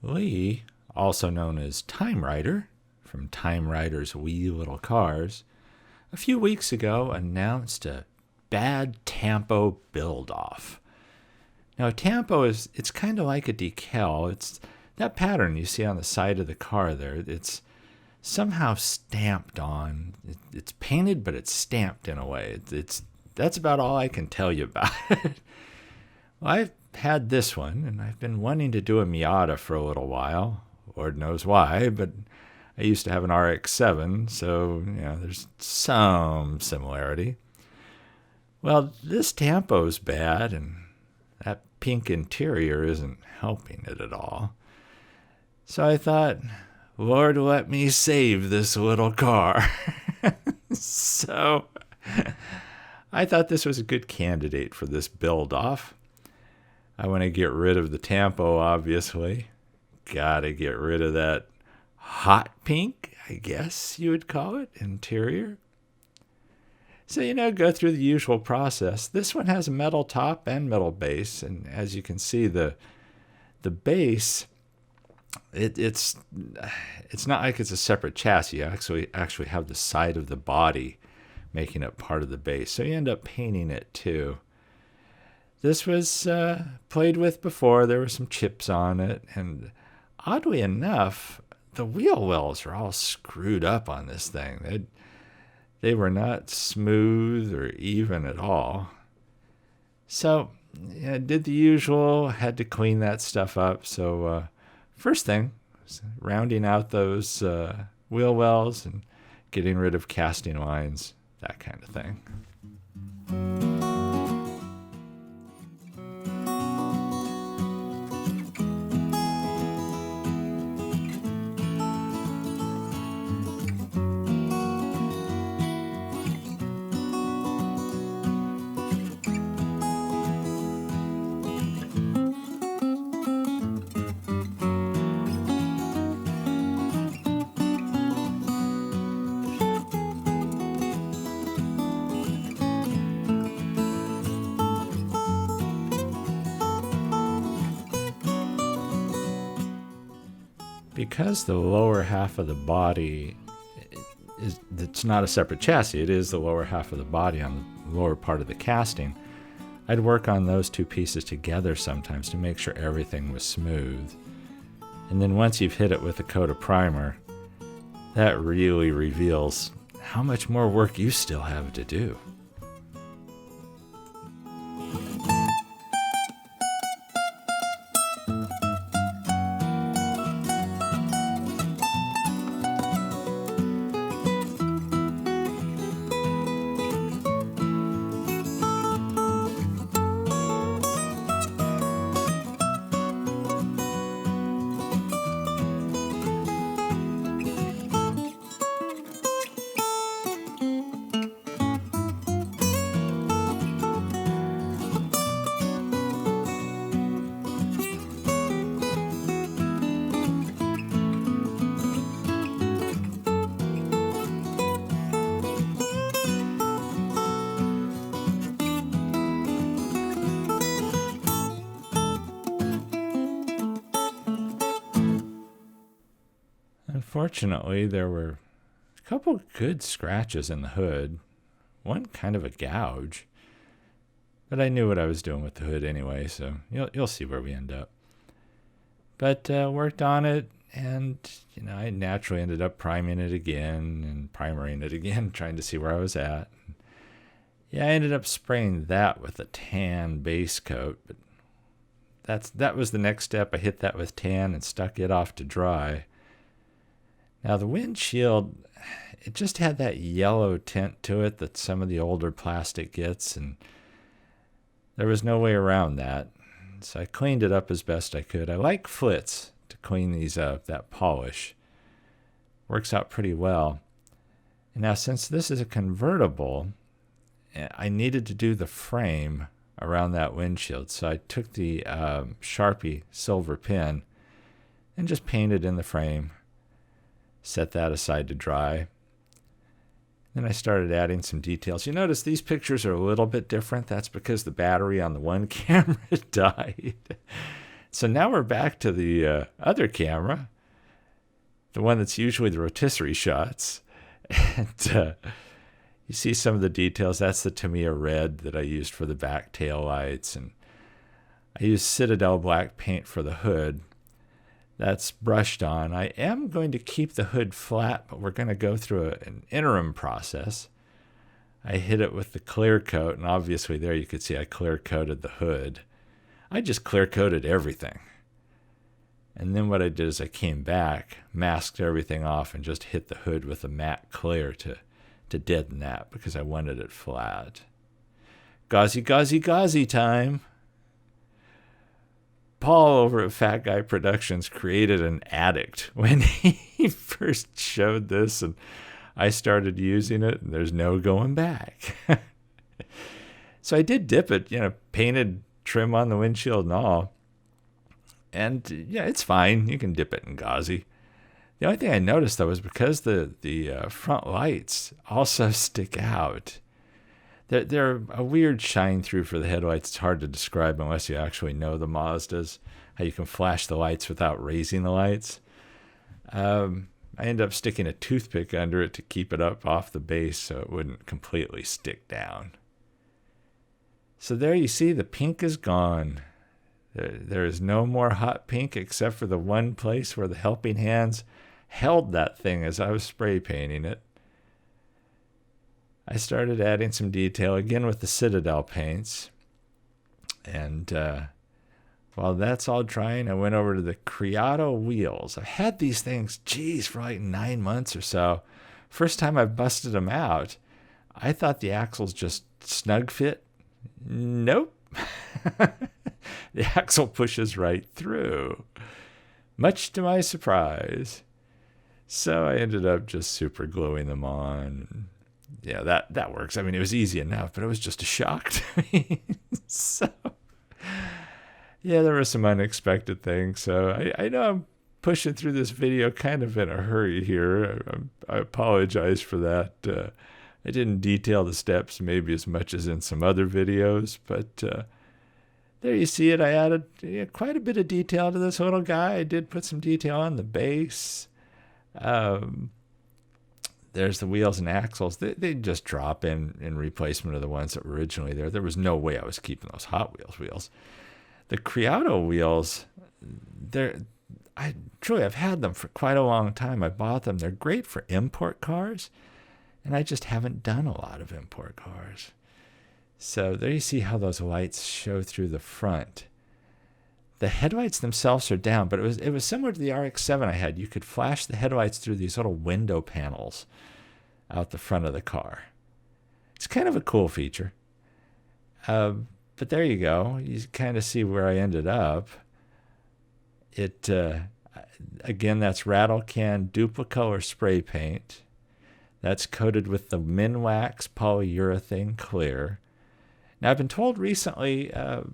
Lee, also known as TimeRider, from TimeRider's Wee Little Cars, a few weeks ago announced a bad tampo build-off. Now, a tampo it's kind of like a decal. It's that pattern you see on the side of the car there. It's somehow stamped on. It's painted, but it's stamped in a way. That's about all I can tell you about it. Well, I've had this one, and I've been wanting to do a Miata for a little while. Lord knows why, but I used to have an RX-7, so there's some similarity. Well, this tampo's bad, and that pink interior isn't helping it at all. So I thought, Lord, let me save this little car. So I thought this was a good candidate for this build-off. I want to get rid of the tampo, obviously. Gotta get rid of that hot pink, I guess you would call it, interior. So, go through the usual process. This one has a metal top and metal base, and as you can see, the base, it's not like it's a separate chassis. You actually have the side of the body making it part of the base, so you end up painting it too. This was played with before. There were some chips on it, and oddly enough, the wheel wells are all screwed up on this thing. They were not smooth or even at all. So I did the usual, had to clean that stuff up. So first thing was rounding out those wheel wells and getting rid of casting lines, that kind of thing. Because the lower half of the body it's not a separate chassis, it is the lower half of the body on the lower part of the casting, I'd work on those two pieces together sometimes to make sure everything was smooth. And then once you've hit it with a coat of primer, that really reveals how much more work you still have to do. Unfortunately, there were a couple good scratches in the hood, one kind of a gouge, but I knew what I was doing with the hood anyway, so you'll see where we end up. But worked on it, and I naturally ended up priming it again and primering it again, trying to see where I was at. Yeah, I ended up spraying that with a tan base coat, but that was the next step. I hit that with tan and stuck it off to dry. Now, the windshield, it just had that yellow tint to it that some of the older plastic gets, and there was no way around that. So I cleaned it up as best I could. I like Flitz to clean these up, that polish. Works out pretty well. And now, since this is a convertible, I needed to do the frame around that windshield. So I took the Sharpie silver pen and just painted in the frame. Set that aside to dry. Then I started adding some details. You notice these pictures are a little bit different. That's because the battery on the one camera died. So now we're back to the other camera, the one that's usually the rotisserie shots. And you see some of the details. That's the Tamiya red that I used for the back tail lights. And I used Citadel black paint for the hood. That's brushed on. I am going to keep the hood flat, but we're going to go through an interim process. I hit it with the clear coat, and obviously there you could see I clear coated the hood. I just clear coated everything. And then what I did is I came back, masked everything off, and just hit the hood with a matte clear to deaden that because I wanted it flat. Gauzy, gauzy, gauzy time. Paul over at Fat Guy Productions created an addict when he first showed this, and I started using it, and there's no going back. So I did dip it, painted trim on the windshield and all. And yeah, it's fine. You can dip it in gauzy. The only thing I noticed, though, is because the front lights also stick out. They're a weird shine through for the headlights. It's hard to describe unless you actually know the Mazdas, how you can flash the lights without raising the lights. I ended up sticking a toothpick under it to keep it up off the base so it wouldn't completely stick down. So there you see the pink is gone. There is no more hot pink except for the one place where the helping hands held that thing as I was spray painting it. I started adding some detail again with the Citadel paints. And while that's all drying, I went over to the Criado wheels. I've had these things, for like 9 months or so. First time I've busted them out, I thought the axles just snug fit. Nope. The axle pushes right through, much to my surprise. So I ended up just super gluing them on. Yeah, that works. I mean, it was easy enough, but it was just a shock to me. So, yeah, there were some unexpected things. So I know I'm pushing through this video kind of in a hurry here. I apologize for that. I didn't detail the steps maybe as much as in some other videos, but there you see it. I added quite a bit of detail to this little guy. I did put some detail on the base. There's the wheels and axles. They just drop in replacement of the ones that were originally there. There was no way I was keeping those Hot Wheels wheels. The Criado wheels, I've had them for quite a long time. I bought them. They're great for import cars, and I just haven't done a lot of import cars. So there you see how those lights show through the front. The headlights themselves are down, but it was similar to the RX-7 I had. You could flash the headlights through these little window panels out the front of the car. It's kind of a cool feature. But there you go. You kind of see where I ended up. It again, that's Rattle Can Duplicolor spray paint. That's coated with the Minwax polyurethane clear. Now, I've been told recently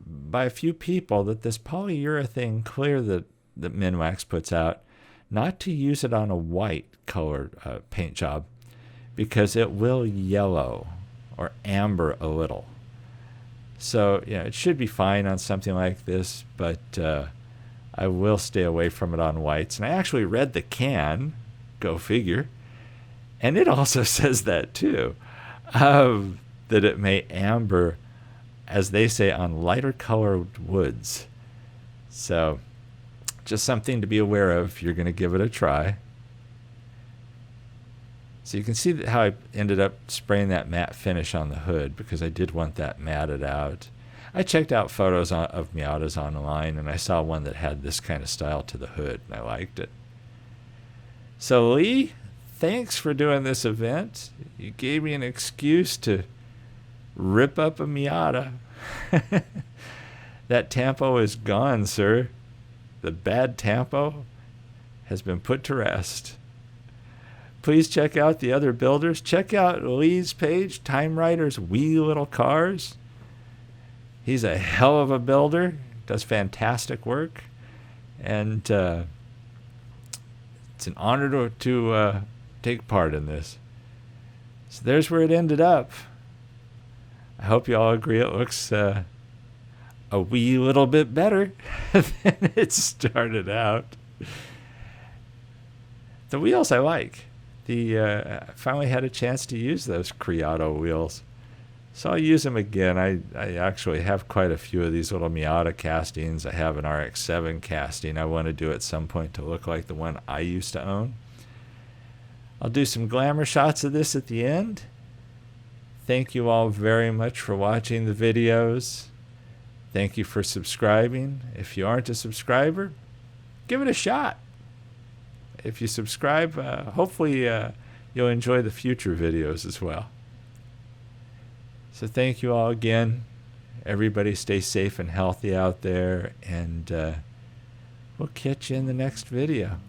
by a few people that this polyurethane clear that Minwax puts out, not to use it on a white colored paint job because it will yellow or amber a little. So, it should be fine on something like this, but I will stay away from it on whites. And I actually read the can, go figure, and it also says that too, that it may amber, as they say, on lighter colored woods. So just something to be aware of if you're going to give it a try. So you can see how I ended up spraying that matte finish on the hood because I did want that matted out. I checked out photos of Miatas online, and I saw one that had this kind of style to the hood, and I liked it. So Lee, thanks for doing this event. You gave me an excuse to rip up a Miata. That Tampo is gone, sir. The bad Tampo has been put to rest. Please check out the other builders. Check out Lee's page, TimeRider's Wee Little Cars. He's a hell of a builder. Does fantastic work. And it's an honor to take part in this. So there's where it ended up. I hope you all agree it looks a wee little bit better than it started out. The wheels I like. I finally had a chance to use those Creato wheels. So I'll use them again. I actually have quite a few of these little Miata castings. I have an RX-7 casting I want to do at some point to look like the one I used to own. I'll do some glamour shots of this at the end. Thank you all very much for watching the videos. Thank you for subscribing. If you aren't a subscriber, give it a shot. If you subscribe, hopefully you'll enjoy the future videos as well. So thank you all again. Everybody stay safe and healthy out there, and we'll catch you in the next video.